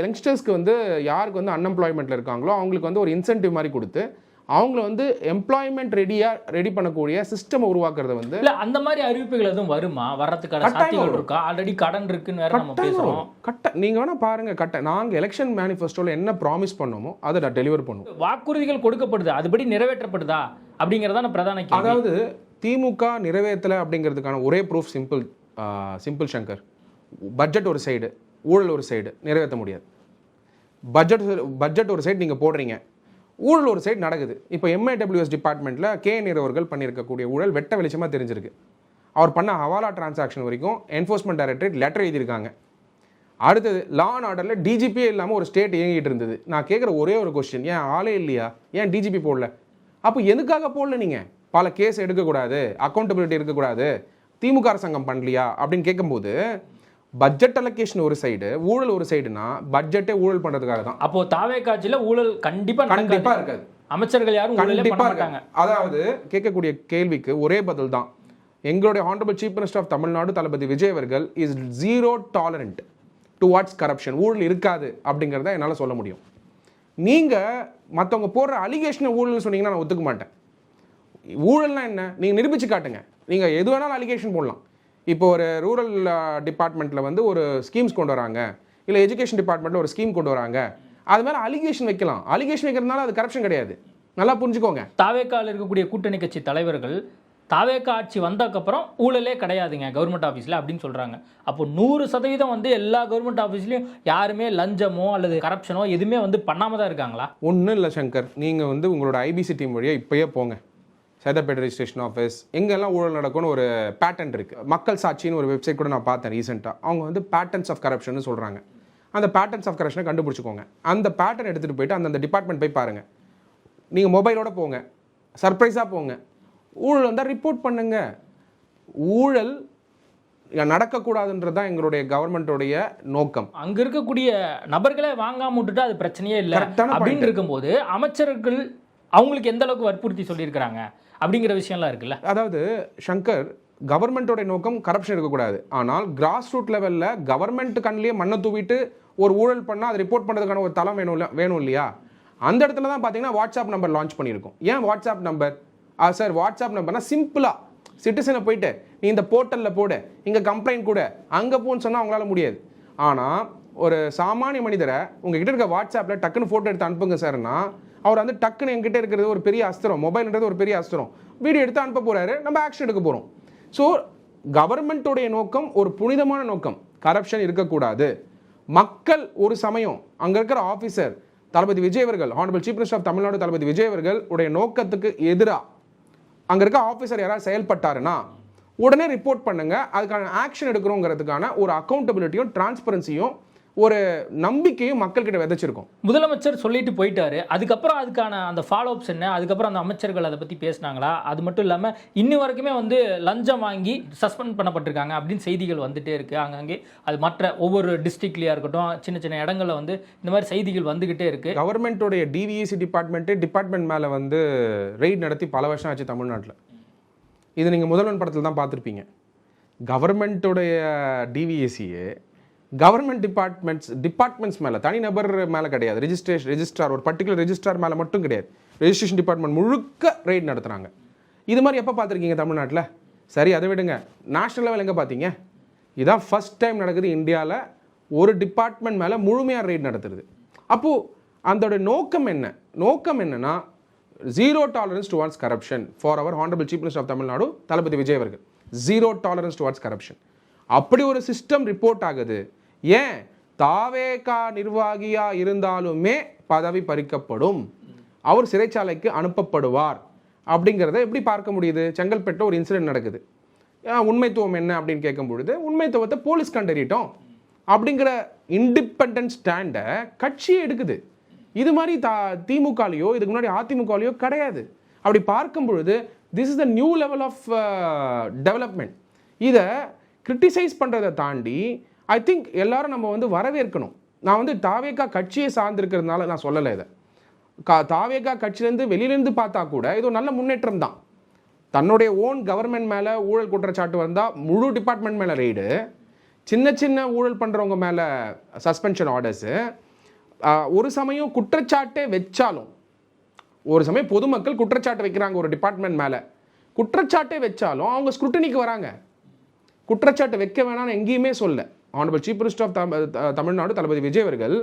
யங்ஸ்டர்ஸ்க்கு வந்து யாருக்கு வந்து அன்எம்ப்ளாய்மெண்ட்டில் இருக்காங்களோ அவங்களுக்கு வந்து ஒரு இன்சென்டிவ் மாதிரி கொடுத்து அவங்கள வந்து எம்ப்ளாய்மெண்ட் ரெடி பண்ணக்கூடிய சிஸ்டம் உருவாக்குறது வந்து இல்ல. அந்த மாதிரி அறிவிப்புகள் எதுவும் வருமா? வர்றதுக்கான சாத்தியங்கள் இருக்கா? ஆல்ரெடி கடன் இருக்குன்னு வேற நம்ம பேசுறோம். நீங்க வேணா பாருங்க, நாங்க எலெக்ஷன் மேனிஃபெஸ்டோல என்ன ப்ராமிஸ் பண்ணோமோ அதை நான் டெலிவர் பண்ணுவோம். வாக்குறுதிகள் கொடுக்கப்படுது, அதுபடி நிறைவேற்றப்படுதா அப்படிங்கறத பிரதான கேள்வி. அதாவது திமுக நிறைவேற்றல அப்படிங்கிறதுக்கான ஒரே ப்ரூஃப் சிம்பிள் சங்கர். பட்ஜெட் ஒரு சைடு, ஊழல் ஒரு சைடு, நிறைவேற்ற முடியாது. பட்ஜெட் ஒரு சைடு நீங்க போடுறீங்க, ஊழல் ஒரு சைடு நடக்குது. இப்போ எம்ஐடபிள்யூஎஸ் டிபார்ட்மெண்ட்டில் கேஎன்ஆர் அவர்கள் பண்ணியிருக்கக்கூடிய ஊழல் வெட்ட வெளிச்சமாக தெரிஞ்சிருக்கு. அவர் பண்ண ஹவாலா டிரான்சாக்ஷன் வரைக்கும் என்ஃபோர்ஸ்மெண்ட் டைரக்டரேட் லெட்டர் எழுதியிருக்காங்க. அடுத்தது லா அண்ட் ஆர்டரில் டிஜிபியே இல்லாமல் ஒரு ஸ்டேட் இயங்கிட்டு இருந்தது. நான் கேட்குற ஒரே ஒரு கொஸ்டின், ஏன் ஆளே இல்லையா, ஏன் டிஜிபி போடல? அப்போ எதுக்காக போடல? நீங்கள் பல கேஸ் எடுக்கக்கூடாது, அக்கௌண்டபிலிட்டி இருக்கக்கூடாது, திமுக அரசாங்கம் பண்ணலையா அப்படின்னு கேட்கும்போது பட்ஜெட் அலோகேஷன் ஒரு சைடு, ஊழல் ஒரு சைடுனா பட்ஜெட்டே ஊழல் பண்றதுக்காக தான். அப்போ தாவேகா ஆட்சியில ஊழல் கண்டிப்பா இருக்காது, அமைச்சர்கள் யாரும் கண்டிப்பா இருக்காங்க. அதாவது கேட்கக்கூடிய கேள்விக்கு ஒரே பதில் தான். எங்களுடைய honourable chief minister of Tamil Nadu Thalapathy Vijay அவர்கள் இஸ் 0 டாலரண்ட் டுவார்ட்ஸ் கரப்ஷன். ஊழல் இருக்காது அப்படிங்கிறத என்னால் சொல்ல முடியும். நீங்க மற்றவங்க போடுற அலிகேஷனை ஊழல் சொன்னீங்கன்னா நான் ஒத்துக்க மாட்டேன். ஊழல்னா என்ன, நீங்க நிரூபிச்சு காட்டுங்க. நீங்க எது வேணாலும் அலிகேஷன் போடலாம். இப்போ ஒரு ரூரல் டிபார்ட்மெண்ட்டில் வந்து ஒரு ஸ்கீம்ஸ் கொண்டு வராங்க, இல்லை எஜுகேஷன் டிபார்ட்மெண்ட்டில் ஒரு ஸ்கீம் கொண்டு வராங்க, அது மேலே அலிகேஷன் வைக்கலாம். அலிகேஷன் வைக்கிறதுனால அது கரப்ஷன் கிடையாது, நல்லா புரிஞ்சுக்கோங்க. தாவேக்கால இருக்கக்கூடிய கூட்டணி கட்சி தலைவர்கள் தாவேக்கா ஆட்சி வந்ததுக்கப்புறம் ஊழலே கிடையாதுங்க கவர்மெண்ட் ஆஃபீஸில் அப்படின்னு சொல்கிறாங்க. அப்போ 100% வந்து எல்லா கவர்மெண்ட் ஆஃபீஸ்லையும் யாருமே லஞ்சமோ அல்லது கரப்ஷனோ எதுவுமே வந்து பண்ணாமல் தான் இருக்காங்களா? ஒன்றும் இல்லை சங்கர், நீங்கள் வந்து உங்களோட ஐபிசி டீம் வழியாக இப்போயே போங்க. சைதாப்பேட்டை ரெஜிஸ்ட்ரேஷன் ஆஃபீஸ் எங்கெல்லாம் ஊழல் நடக்கும்னு ஒரு பேட்டர்ன் இருக்குது. மக்கள் சாட்சின்னு ஒரு வெப்சைட் கூட நான் பார்த்தேன் ரீசெண்டாக. அவங்க வந்து பேட்டர்ன்ஸ் ஆஃப் கரப்ஷன் சொல்கிறாங்க. அந்த பேட்டர்ன்ஸ் ஆஃப் கரப்ஷனை கண்டுபிடிச்சிக்கோங்க. அந்த பேட்டர்ன் எடுத்துகிட்டு போயிட்டு அந்தந்த டிபார்ட்மெண்ட் போய் பாருங்கள். நீங்கள் மொபைலோட போங்க, சர்ப்ரைஸாக போங்க. ஊழல் வந்தால் ரிப்போர்ட் பண்ணுங்க. ஊழல் நடக்கக்கூடாதுன்றது தான் எங்களுடைய கவர்மெண்ட்டோடைய நோக்கம். அங்க இருக்கக்கூடிய நபர்களே வாங்காம விட்டுட்டா அது பிரச்சனையே இல்லை அப்படின்னு இருக்கும்போது அமைச்சர்கள் அவங்களுக்கு எந்த அளவுக்கு வற்புறுத்தி சொல்லியிருக்கிறாங்க அப்படிங்கிற விஷயம்லாம் இருக்குல்ல. அதாவது சங்கர், கவர்மெண்ட்டோட நோக்கம் கரப்ஷன் இருக்கக்கூடாது. ஆனால் கிராஸ் ரூட் லெவலில் கவர்மெண்ட் கண்ணிலேயே மண்ணை தூவிட்டு ஒரு ஊழல் பண்ணால் அதை ரிப்போர்ட் பண்ணுறதுக்கான ஒரு தளம் வேணும் இல்லையா? அந்த இடத்துல தான் பார்த்தீங்கன்னா வாட்ஸ்அப் நம்பர் லான்ச் பண்ணியிருக்கோம். ஏன் வாட்ஸ்அப் நம்பர்? சார் வாட்ஸ்அப் நம்பர்னா சிம்பிளாக சிட்டிசனை போயிட்டு நீ இந்த போர்ட்டலில் போடு, இங்கே கம்ப்ளைண்ட் கூட, அங்கே போன்னு சொன்னால் அவங்களால முடியாது. ஆனால் ஒரு சாமானிய மனிதரை உங்ககிட்ட இருக்க வாட்ஸ்அப்பில் டக்குன்னு ஃபோட்டோ எடுத்து அனுப்புங்க சார்னா அவர் வந்து டக்குன்னு எங்கிட்ட இருக்கிறது ஒரு பெரிய அஸ்திரம், மொபைல்ன்றது ஒரு பெரிய அஸ்திரம், வீடியோ எடுத்து அனுப்ப போகிறாரு, நம்ம ஆக்ஷன் எடுக்க போகிறோம். ஸோ கவர்மெண்ட்டோடைய நோக்கம் ஒரு புனிதமான நோக்கம், கரப்ஷன் இருக்கக்கூடாது. மக்கள் ஒரு சமயம் அங்கே இருக்கிற ஆஃபீஸர் தளபதி விஜய் அவர்கள், honourable chief minister of Tamil Nadu Thalapathy Vijay அவர்கள் உடைய நோக்கத்துக்கு எதிராக அங்கே இருக்க ஆஃபீஸர் யாராவது செயல்பட்டாருன்னா உடனே ரிப்போர்ட் பண்ணுங்க, அதுக்கான ஆக்ஷன் எடுக்கிறோங்கிறதுக்கான ஒரு அக்கௌண்டபிலிட்டியும் டிரான்ஸ்பரன்சியும் ஒரு நம்பிக்கையும் மக்கள்கிட்ட விதைச்சிருக்கும். முதலமைச்சர் சொல்லிட்டு போயிட்டாரு, அதுக்கப்புறம் அதுக்கான அந்த ஃபாலோ அப்ஸ் என்ன, அதுக்கப்புறம் அந்த அமைச்சர்கள் அதை பற்றி பேசினாங்களா? அது மட்டும் இல்லாமல் இன்னி வரைக்குமே வந்து லஞ்சம் வாங்கி சஸ்பெண்ட் பண்ணப்பட்டிருக்காங்க அப்படின்னு செய்திகள் வந்துட்டே இருக்கு அங்கங்கே. அது மற்ற ஒவ்வொரு டிஸ்ட்ரிக்ட்லையா இருக்கட்டும், சின்ன சின்ன இடங்களில் வந்து இந்த மாதிரி செய்திகள் வந்துகிட்டே இருக்கு. கவர்மெண்ட்டோடைய டிவிஎஸ்சி டிபார்ட்மெண்ட் மேலே வந்து ரெய்ட் நடத்தி பல வருஷம் ஆச்சு தமிழ்நாட்டில். இது நீங்கள் முதல்வன் படத்தில் தான் பார்த்துருப்பீங்க. கவர்மெண்ட்டோடைய டிவிஎஸ்சியே கவர்மெண்ட் டிபார்ட்மெண்ட்ஸ் மேலே, தனிநபர் மேலே கிடையாது. ரெஜிஸ்ட்ரார் ஒரு பர்டிகுலர் ரெஜிஸ்ட்ரார் மேலே மட்டும் கிடையாது, ரெஜிஸ்ட்ரேஷன் டிபார்ட்மெண்ட் முழுக்க ரெய்ட் நடத்துகிறாங்க. இது மாதிரி எப்போ பார்த்துருக்கீங்க தமிழ்நாட்டில்? சரி, அதை விடுங்க, நேஷனல் லெவல் எங்கே பார்த்தீங்க? இதான் ஃபர்ஸ்ட் டைம் நடக்குது இந்தியாவில் ஒரு டிபார்ட்மெண்ட் மேலே முழுமையாக ரெய்ட் நடத்துறது. அப்போது அதோட நோக்கம் என்னன்னா zero tolerance towards corruption for அவர் honourable chief minister of Tamil Nadu Thalapathy Vijay அவர்கள். Zero tolerance towards corruption. அப்படி ஒரு சிஸ்டம் ரிப்போர்ட் ஆகுது. ஏன்? தாவேகா நிர்வாகியா இருந்தாலுமே பதவி பறிக்கப்படும், அவர் சிறைச்சாலைக்கு அனுப்பப்படுவார் அப்படிங்கிறத எப்படி பார்க்க முடியுது? செங்கல்பட்டு ஒரு இன்சிடென்ட் நடக்குது. உண்மைத்துவம் என்ன அப்படின்னு கேட்கும் பொழுது உண்மைத்துவத்தை போலீஸ் கண்டறியட்டும் அப்படிங்கிற இண்டிபெண்டன்ட் ஸ்டாண்டை கட்சியே எடுக்குது. இது மாதிரி திமுகலையோ இதுக்கு முன்னாடி அதிமுகலையோ கிடையாது. அப்படி பார்க்கும் பொழுது this is the new level of development. இதை கிரிட்டிசைஸ் பண்ணுறதை தாண்டி ஐ திங்க் எல்லாரும் நம்ம வந்து வரவேற்கணும். நான் வந்து தாவேகா கட்சியை சார்ந்திருக்கிறதுனால நான் சொல்லலை. இதை தாவேகா கட்சியிலேருந்து வெளியிலேருந்து பார்த்தா கூட இது ஒரு நல்ல முன்னேற்றம் தான். தன்னுடைய ஓன் கவர்மெண்ட் மேலே ஊழல் குற்றச்சாட்டு வந்தால் முழு டிபார்ட்மெண்ட் மேலே ரெய்டு, சின்ன ஊழல் பண்ணுறவங்க மேலே சஸ்பென்ஷன் ஆர்டர்ஸு, ஒரு சமயம் குற்றச்சாட்டே வச்சாலும், ஒரு சமயம் பொதுமக்கள் குற்றச்சாட்டு வைக்கிறாங்க ஒரு டிபார்ட்மெண்ட் மேலே, குற்றச்சாட்டே வச்சாலும் அவங்க ஸ்க்ரூட்டனிக்கு வராங்க. குற்றச்சாட்டு வைக்க வேணாம்னு எங்கேயுமே சொல்ல. Honourable chief minister of Tamil Nadu Thalapathy Vijay அவர்கள்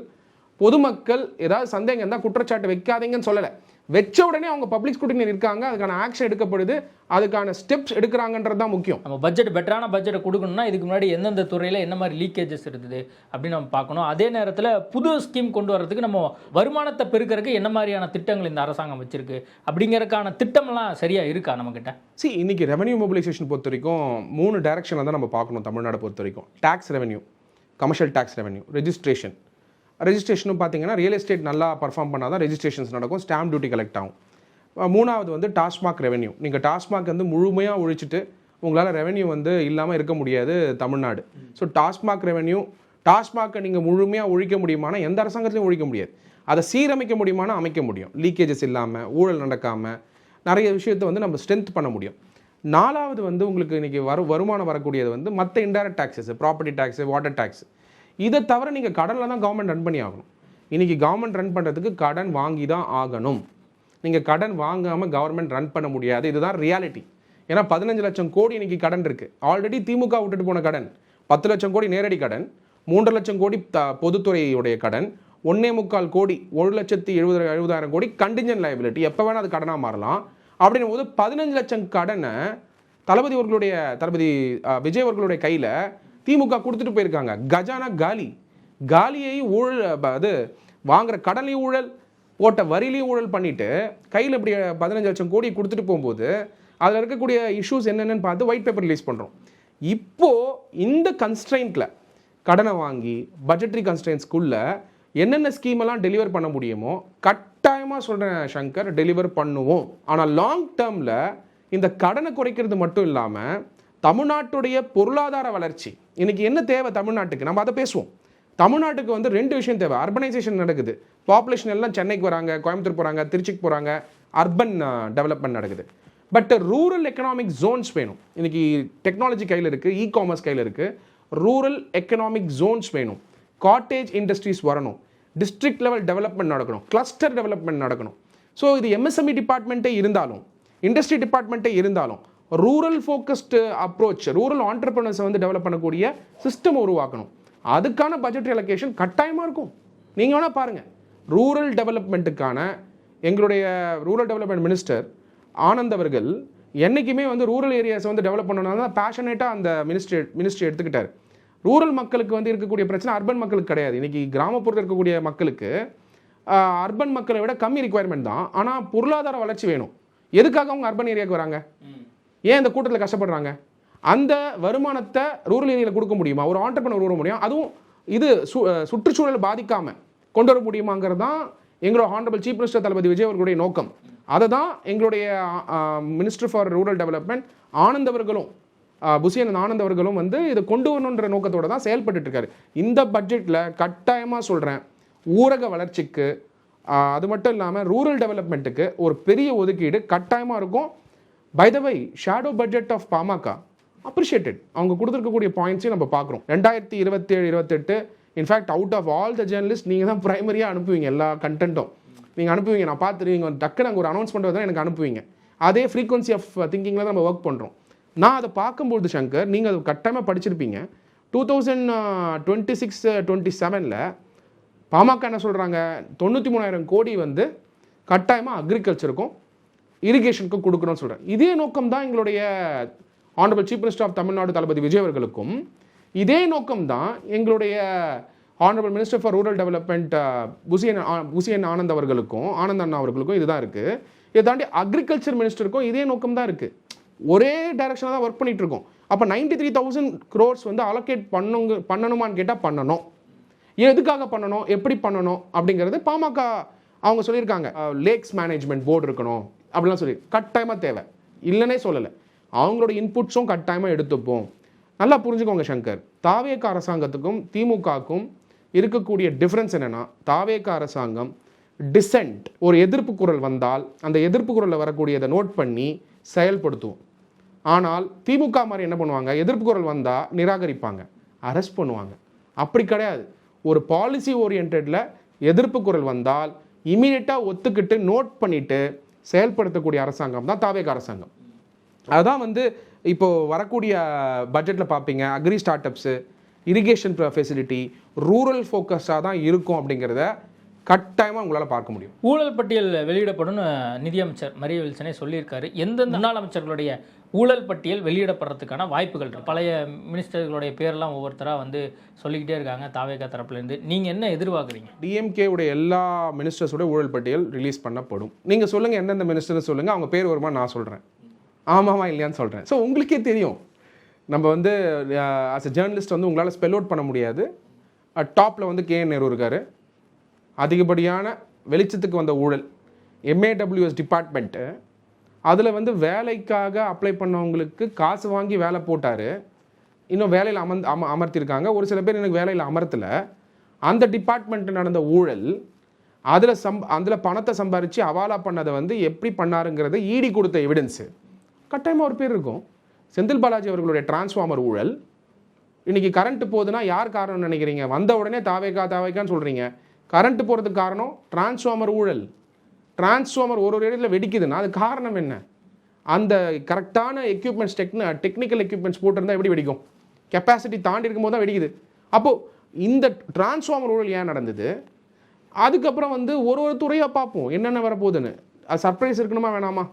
பொதுமக்கள் ஏதாவது சந்தேகம் இருந்தால் குற்றச்சாட்டு வைக்காதீங்கன்னு சொல்லலை. வச்ச உடனே அவங்க பப்ளிக் ஸ்க்ரூட்டினி இருக்காங்க, அதுக்கான ஆக்ஷன் எடுக்கப்படுது, அதுக்கான ஸ்டெப்ஸ் எடுக்கிறாங்கன்றது தான் முக்கியம். நம்ம பட்ஜெட் பெட்டரான பட்ஜெட்டை கொடுக்கணும்னா இதுக்கு முன்னாடி எந்தெந்த துறையில் என்ன மாதிரி லீக்கேஜஸ் இருந்தது அப்படின்னு நம்ம பார்க்கணும். அதே நேரத்தில் புது ஸ்கீம் கொண்டு வரதுக்கு நம்ம வருமானத்தை பெருக்கிறதுக்கு என்ன மாதிரியான திட்டங்கள் இந்த அரசாங்கம் வச்சிருக்கு அப்படிங்கிறதுக்கான திட்டம்லாம் சரியாக இருக்கா நம்மக்கிட்ட? இன்னைக்கு ரெவன்யூ மொபிலைசேஷன் பொறுத்த வரைக்கும் 3 டைரக்ஷனில் தான் நம்ம பார்க்கணும். தமிழ்நாடு பொறுத்த வரைக்கும் tax revenue, commercial tax revenue, ரெஜிஸ்ட்ரேஷனும் பார்த்தீங்கன்னா ரியல் எஸ்டேட் நல்லா பர்ஃபார்ம் பண்ணால் தான் ரெஜிஸ்ட்ரேஷன்ஸ் நடக்கும், ஸ்டாம்ப் டியூட்டி கலெக்ட் ஆகும். 3வது வந்து டாஸ்மாக் ரெவன்யூ. நீங்கள் டாஸ்மாக் வந்து முழுமையாக ஒழிச்சிட்டு உங்களால் ரெவன்யூ வந்து இல்லாமல் இருக்க முடியாது தமிழ்நாடு. ஸோ டாஸ்மாக்கை நீங்கள் முழுமையாக ஒழிக்க முடியுமானா எந்த அரசாங்கத்திலையும் ஒழிக்க முடியாது. அதை சீரமைக்க முடியுமானா அமைக்க முடியும். லீக்கேஜஸ் இல்லாமல், ஊழல் நடக்காமல் நிறைய விஷயத்தை வந்து நம்ம ஸ்ட்ரென்த் பண்ண முடியும். 4வது வந்து உங்களுக்கு இன்றைக்கி வருமானம் வரக்கூடியது வந்து மற்ற indirect taxes, property tax, water tax. இதை தவிர நீங்கள் கடனில் தான் கவர்மெண்ட் ரன் பண்ணி ஆகணும். இன்றைக்கி கவர்மெண்ட் ரன் பண்ணுறதுக்கு கடன் வாங்கி தான் ஆகணும். நீங்கள் கடன் வாங்காமல் கவர்மெண்ட் ரன் பண்ண முடியாது. இதுதான் ரியாலிட்டி. ஏன்னா 15 லட்சம் கோடி இன்றைக்கி கடன் இருக்குது. ஆல்ரெடி திமுக விட்டுட்டு போன கடன் 10 லட்சம் கோடி நேரடி கடன், 3.5 லட்சம் கோடி பொதுத்துறையுடைய கடன், 1.25 கோடி 1,70,000 கோடி கண்டிஞ்சன்ட் லைபிலிட்டி, எப்போ வேணால் அது கடனாக மாறலாம். அப்படின்னும் போது 15 லட்சம் கடனை தளபதி விஜய் அவர்களுடைய கையில் திமுக கொடுத்துட்டு போயிருக்காங்க. கஜானா காலியை ஊழல், அது வாங்குற கடன்லையும் ஊழல், போட்ட வரிலையும் ஊழல் பண்ணிட்டு கையில் இப்படி 15 லட்சம் கோடி கொடுத்துட்டு போகும்போது அதில் இருக்கக்கூடிய இஷ்யூஸ் என்னென்னு பார்த்து ஒயிட் பேப்பர் ரிலீஸ் பண்ணுறோம். இப்போது இந்த கன்ஸ்ட்ரெயின்ட்டில் கடனை வாங்கி பட்ஜெட்ரி கன்ஸ்ட்ரெயின்ஸ்குள்ளே என்னென்ன ஸ்கீமெல்லாம் டெலிவர் பண்ண முடியுமோ கட்டாயமாக சொல்கிறேன் சங்கர், டெலிவர் பண்ணுவோம். ஆனால் லாங் டேர்மில் இந்த கடனை குறைக்கிறது மட்டும் இல்லாமல் தமிழ்நாட்டுடைய பொருளாதார வளர்ச்சி இன்னைக்கு என்ன தேவை தமிழ்நாட்டுக்கு, நம்ம அதை பேசுவோம். தமிழ்நாட்டுக்கு வந்து 2 விஷயம் தேவை. அர்பனைசேஷன் நடக்குது, பாப்புலேஷன் எல்லாம் சென்னைக்கு வராங்க, கோயம்புத்தூர் போகிறாங்க, திருச்சிக்கு போகிறாங்க, அர்பன் டெவலப்மெண்ட் நடக்குது. பட் ரூரல் எக்கனாமிக் ஜோன்ஸ் வேணும். இன்னைக்கு டெக்னாலஜி கையில் இருக்குது, இ-காமர்ஸ் கையில் இருக்குது, ரூரல் எக்கனாமிக் ஜோன்ஸ் வேணும், காட்டேஜ் இண்டஸ்ட்ரீஸ் வரணும், டிஸ்ட்ரிக்ட் லெவல் டெவலப்மெண்ட் நடக்கணும், கிளஸ்டர் டெவலப்மெண்ட் நடக்கணும். ஸோ இது எம்எஸ்எம்இ டிபார்ட்மெண்ட்டே இருந்தாலும், இண்டஸ்ட்ரி டிபார்ட்மெண்ட்டே இருந்தாலும், ரூரல் ஃபோக்கஸ்டு அப்ரோச், ரூரல் ஆண்டர்பிரினர்ஸை வந்து டெவலப் பண்ணக்கூடிய சிஸ்டம் உருவாக்கணும். அதுக்கான பட்ஜெட் அலோகேஷன் கட்டாயமாக இருக்கும். நீங்கள் வேணால் பாருங்கள், ரூரல் டெவலப்மெண்ட்டுக்கான எங்களுடைய ரூரல் டெவலப்மெண்ட் மினிஸ்டர் ஆனந்த் அவர்கள் என்றைக்குமே வந்து ரூரல் ஏரியாஸை வந்து டெவலப் பண்ணணும்னா தான் பேஷனேட்டாக அந்த மினிஸ்ட்ரி எடுத்துக்கிட்டார். ரூரல் மக்களுக்கு வந்து இருக்கக்கூடிய பிரச்சனை அர்பன் மக்களுக்கு கிடையாது. இன்றைக்கி கிராமப்புறத்தில் இருக்கக்கூடிய மக்களுக்கு அர்பன் மக்களை விட கம்மி ரிக்குவயர்மெண்ட் தான். ஆனால் பொருளாதார வளர்ச்சி வேணும். எதுக்காக அவங்க அர்பன் ஏரியாவுக்கு வராங்க? ஏன் இந்த கூட்டத்தில் கஷ்டப்படுறாங்க? அந்த வருமானத்தை ரூரல் ஏரியாவில் கொடுக்க முடியுமா? ஒரு ஆண்டர்பிரனர் உருவ முடியும், அதுவும் இது சுற்றுச்சூழல் பாதிக்காமல் கொண்டு வர முடியுமாங்கிறது தான் எங்களோட ஹானரபிள் சீஃப் மினிஸ்டர் தளபதி விஜய் அவர்களுடைய நோக்கம். அதை தான் எங்களுடைய minister for rural development Anand அவர்களும் புசியன் ஆனந்த் அவர்களும் வந்து இதை கொண்டு வரணுன்ற நோக்கத்தோடு தான் செயல்பட்டு இருக்காரு. இந்த பட்ஜெட்டில் கட்டாயமாக சொல்கிறேன், ஊரக வளர்ச்சிக்கு அது மட்டும் இல்லாமல் ரூரல் டெவலப்மெண்ட்டுக்கு ஒரு பெரிய ஒதுக்கீடு கட்டாயமாக இருக்கும். By the way, shadow budget of PMK appreciated. அவங்க கொடுத்துருக்கக்கூடிய பாயிண்ட்ஸையும் நம்ம பார்க்குறோம். 2027-28 in fact out of all the journalist நீங்கள் தான் ப்ரைமரியாக அனுப்புவீங்க, எல்லா கண்டென்ட்டும் நீங்கள் அனுப்புவீங்க. நான் பார்த்துருவீங்க, டக்குன்னு அங்கே ஒரு அனௌன்ஸ்மெண்ட் தான் எனக்கு அனுப்புவீங்க. அதே ஃப்ரீக்வன்சி ஆஃப் திங்கிங்கில் தான் நம்ம ஒர்க் பண்ணுறோம். நான் அதை பார்க்கும்போது சங்கர், நீங்கள் அது கட்டாயமாக படிச்சிருப்பீங்க. 2026-27 பாமக என்ன சொல்கிறாங்க, 93,000 கோடி வந்து கட்டாயமாக அக்ரிகல்ச்சருக்கும் இரிகேஷனுக்கும் கொடுக்கணும்னு சொல்கிறேன். இதே நோக்கம் தான் எங்களுடைய honourable chief minister of Tamil Nadu Thalapathy Vijay அவர்களுக்கும், இதே நோக்கம் தான் எங்களுடைய honourable minister for rural development புசியன் ஆனந்த் அவர்களுக்கும், ஆனந்த் அண்ணா அவர்களுக்கும் இதுதான் இருக்குது. இதை தாண்டி அக்ரிகல்ச்சர் மினிஸ்டருக்கும் இதே நோக்கம் தான் இருக்குது. ஒரே டைரக்ஷனாக தான் ஒர்க் பண்ணிட்டு இருக்கோம். அப்போ 93,000 crores வந்து அலோகேட் பண்ணணுமான்னு கேட்டால் பண்ணணும். எதுக்காக பண்ணணும், எப்படி பண்ணணும் அப்படிங்கிறது பாமக அவங்க சொல்லியிருக்காங்க. லேக்ஸ் மேனேஜ்மெண்ட் போர்டு இருக்கணும் அப்படிலாம் சொல்லி கட்டாயமாக தேவை, இல்லைன்னே சொல்லலை. அவங்களோட இன்புட்ஸும் கட்டாயமாக எடுத்துப்போம். நல்லா புரிஞ்சுக்கோங்க சங்கர், தாவேக அரசாங்கத்துக்கும் திமுகவுக்கும் இருக்கக்கூடிய டிஃப்ரென்ஸ் என்னென்னா, தாவேக அரசாங்கம் டிசென்ட், ஒரு எதிர்ப்பு குரல் வந்தால் அந்த எதிர்ப்பு குரலில் வரக்கூடியதை நோட் பண்ணி செயல்படுத்துவோம். ஆனால் திமுக மாதிரி என்ன பண்ணுவாங்க, எதிர்ப்பு குரல் வந்தால் நிராகரிப்பாங்க, அரெஸ்ட் பண்ணுவாங்க. அப்படி கிடையாது. ஒரு பாலிசி ஓரியன்டில் எதிர்ப்பு குரல் வந்தால் இமீடியட்டாக ஒத்துக்கிட்டு நோட் பண்ணிவிட்டு செயல்படுத்தக்கூடிய அரசாங்கம் தான் தாவேக அரசாங்கம். அதுதான் வந்து இப்போது வரக்கூடிய பட்ஜெட்டில் பார்ப்பீங்க, agri start ups, irrigation facility, rural ஃபோக்கஸாக தான் இருக்கும் அப்படிங்கிறத கட்டாயமாக உங்களால் பார்க்க முடியும். ஊழல் பட்டியல் வெளியிடப்படும் நிதியமைச்சர் மரிய வில்சனே சொல்லியிருக்காரு. எந்தெந்த முன்னாள் அமைச்சர்களுடைய ஊழல் பட்டியல் வெளியிடப்படுறதுக்கான வாய்ப்புகள் இருக்குது? பழைய மினிஸ்டர்களுடைய பேரெல்லாம் ஒவ்வொருத்தராக வந்து சொல்லிக்கிட்டே இருக்காங்க தாவேகா தரப்புலேருந்து. நீங்கள் என்ன எதிர்பார்க்குறீங்க? டிஎம்கேவுடைய எல்லா மினிஸ்டர்ஸோட ஊழல் பட்டியல் ரிலீஸ் பண்ணப்படும். நீங்கள் சொல்லுங்கள், எந்தெந்த மினிஸ்டர்னு சொல்லுங்கள், அவங்க பேர் வருமா நான் சொல்கிறேன், ஆமாவா இல்லையான்னு சொல்கிறேன். ஸோ உங்களுக்கே தெரியும், நம்ம வந்து ஆஸ் எ ஜேர்னலிஸ்ட் வந்து உங்களால் ஸ்பெல் அவுட் பண்ண முடியாது. டாப்பில் வந்து KN நேரு இருக்கார். அதிகப்படியான வெளிச்சத்துக்கு வந்த ஊழல், MAWS டிபார்ட்மெண்ட்டு, அதில் வந்து வேலைக்காக அப்ளை பண்ணவங்களுக்கு காசு வாங்கி வேலை போட்டார். இன்னும் வேலையில் அமர்த்தியிருக்காங்க. ஒரு சில பேர் எனக்கு வேலையில் அமர்த்தலை. அந்த டிபார்ட்மெண்ட்டில் நடந்த ஊழல், அதில் பணத்தை சம்பாரித்து அவாலா பண்ணதை வந்து எப்படி பண்ணாருங்கிறது ED கொடுத்த எவிடன்ஸு கட்டாயமாக ஒரு பேர் இருக்கும். செந்தில் பாலாஜி அவர்களுடைய டிரான்ஸ்ஃபார்மர் ஊழல். இன்றைக்கி கரண்ட்டு போகுதுன்னா யார் காரணம்னு நினைக்கிறீங்க? வந்த உடனே தாவேக்கான்னு சொல்கிறீங்க. கரண்ட்டு போகிறதுக்கு காரணம் டிரான்ஸ்ஃபார்மர் ஊழல். டிரான்ஸ்ஃபார்மர் ஒரு இடத்துல வெடிக்குதுன்னா அது காரணம் என்ன? அந்த கரெக்டான எக்யூப்மெண்ட்ஸ் டெக்னிக்கல் எக்யூப்மெண்ட்ஸ் போட்டிருந்தால் எப்படி வெடிக்கும்? கெப்பாசிட்டி தாண்டி இருக்கும்போது தான் வெடிக்குது. அப்போது இந்த டிரான்ஸ்ஃபார்மர் ஊழல் ஏன் நடந்தது, அதுக்கப்புறம் வந்து ஒரு துறையாக பார்ப்போம் என்னென்ன வரப்போகுதுன்னு. அது சர்ப்ரைஸ் இருக்கணுமா வேணாமா?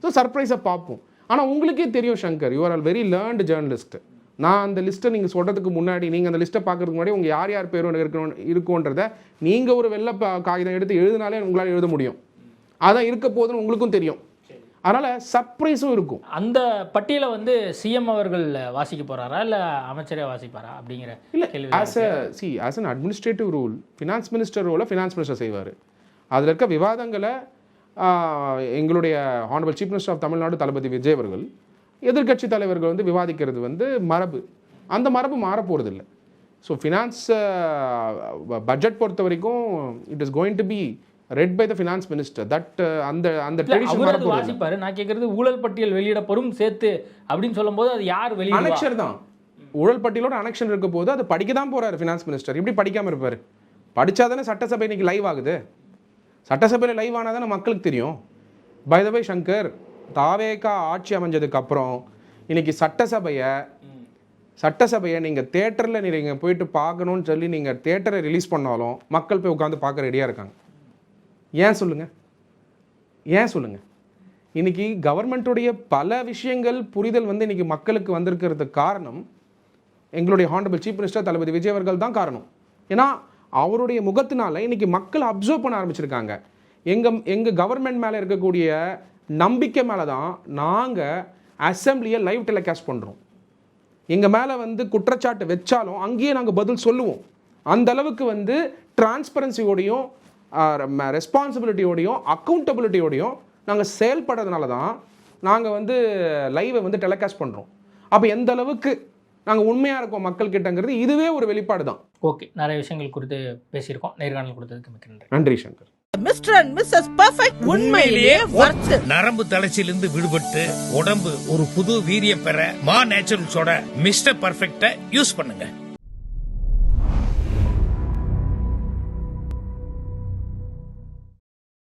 ஸோ சர்ப்ரைஸை பார்ப்போம். ஆனால் உங்களுக்கே தெரியும் Shankar, you are all very learned journalist. நான் அந்த லிஸ்ட்டை நீங்கள் சொல்கிறதுக்கு முன்னாடி, நீங்கள் அந்த லிஸ்ட்டை பார்க்கறதுக்கு முன்னாடி உங்கள் யார் யார் பேரும் இருக்குன்றதை நீங்கள் ஒரு வெள்ளை காகிதம் எடுத்து எழுதினாலே உங்களால் எழுத முடியும். அதான் இருக்க போகுதுன்னு உங்களுக்கும் தெரியும். அதனால் சர்ப்ரைஸும் இருக்கும். அந்த பட்டியலை வந்து சிஎம் அவர்கள் வாசிக்க போகிறாரா இல்லை அமைச்சரே வாசிப்பாரா அப்படிங்கிற இல்லை, as an administrative rule finance minister ரோலை ஃபினான்ஸ் மினிஸ்டர் செய்வார். அதில் இருக்க விவாதங்களை எங்களுடைய honourable chief minister of Tamil Nadu Thalapathy Vijay அவர்கள், எதிர்க்கட்சி தலைவர்கள் வந்து விவாதிக்கிறது வந்து மரபு. அந்த மரபு மாறப்போகிறது இல்லை. ஸோ ஃபினான்ஸ் பட்ஜெட் பொறுத்த வரைக்கும் it is going to be read by the finance minister. That அந்த ட்ரெடிஷன் வாசிப்பாரு. நான் கேட்கறது ஊழல் பட்டியல் வெளியிடப்படும் சேர்த்து அப்படின்னு சொல்லும்போது அது யார் வெளியிட? அனெக்ஷர் தான். ஊழல் பட்டியலோட அனெக்ஷன் இருக்க போது அது படிக்க தான் போறாரு ஃபினான்ஸ் மினிஸ்டர். எப்படி படிக்காமல் இருப்பார்? படித்தா தானே சட்டசபை இன்னைக்கு லைவ் ஆகுது. சட்டசபையில் லைவ் ஆனால் தானே மக்களுக்கு தெரியும். பை த வே சங்கர், தாவேகா ஆட்சி அமைஞ்சதுக்கு அப்புறம் இன்னைக்கு சட்டசபையை நீங்கள் தேட்டரில் நீங்கள் போயிட்டு பார்க்கணும்னு சொல்லி நீங்கள் தேட்டரை ரிலீஸ் பண்ணாலும் மக்கள் போய் உட்காந்து பார்க்க ரெடியாக இருக்காங்க. ஏன் சொல்லுங்கள்? இன்னைக்கு கவர்மெண்ட்டுடைய பல விஷயங்கள் புரிதல் வந்து இன்னைக்கு மக்களுக்கு வந்திருக்கிறதுக்கு காரணம் எங்களுடைய ஹானரபிள் சீஃப் மினிஸ்டர் தளபதி விஜய் அவர்கள் தான் காரணம். ஏன்னா அவருடைய முகத்தினால இன்னைக்கு மக்கள் அப்சர்வ் பண்ண ஆரம்பிச்சிருக்காங்க. எங்கள் கவர்மெண்ட் மேலே இருக்கக்கூடிய நம்பிக்கை மேலே தான் நாங்கள் அசம்பிளியை லைவ் டெலிகாஸ்ட் பண்ணுறோம். எங்கள் மேலே வந்து குற்றச்சாட்டு வச்சாலும் அங்கேயே நாங்கள் பதில் சொல்லுவோம். அந்த அளவுக்கு வந்து டிரான்ஸ்பரன்சியோடையும் ரெஸ்பான்சிபிலிட்டியோடையும் அக்கௌண்டபிலிட்டியோடையும் நாங்கள் செயல்படுறதுனால தான் நாங்கள் வந்து லைவை வந்து டெலிகாஸ்ட் பண்ணுறோம். அப்போ எந்த அளவுக்கு நாங்கள் உண்மையாக இருக்கோம் மக்கள் கிட்டங்கிறது இதுவே ஒரு வெளிப்பாடு தான். ஓகே, நிறைய விஷயங்கள் குறித்து பேசியிருக்கோம். நேர்காணல் கொடுத்ததுக்கு மிக்க நன்றி. நன்றி Shankar. Mister and missus perfect உண்மையிலேயே வர்த். நரம்பு தளர்ச்சியிலிருந்து விடுபட்டு உடம்பு ஒரு புது வீரியம் பெற மா நேச்சுரல்ஸோட மிஸ்டர் பர்ஃபெக்ட்டை யூஸ் பண்ணுங்க.